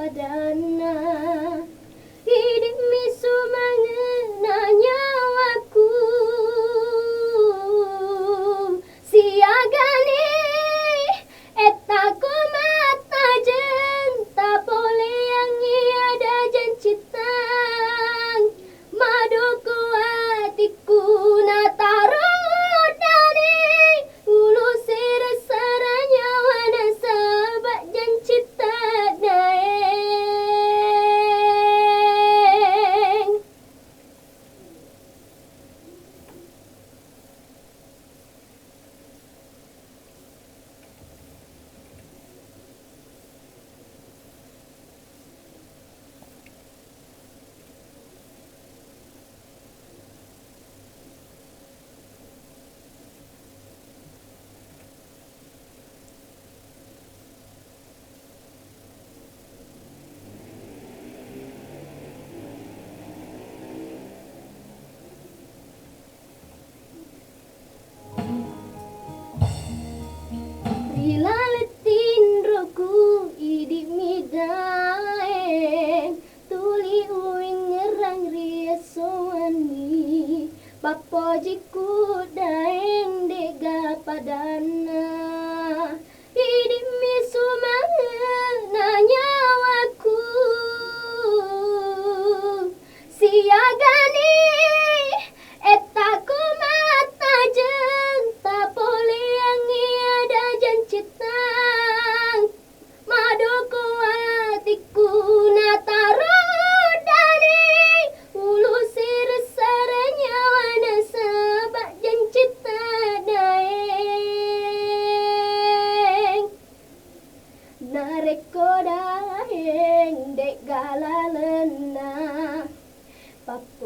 padana hidup misu mengenanya waku siagani etaku mata jenta pole yang ada jencitang maduku hatiku nataro dani ulu sirasaranya wana sahabat jencita daeng Rilaletin roku idi midaeng tuli uing ngerang riasowani papojiku daeng dega padana idi misu nanya waku siagani etaku mata jenta pole yang ada jencitang maduku hatiku nataro dani ulu sirasaranya wana sahabat jencita daeng nareko daeng dek galalena papo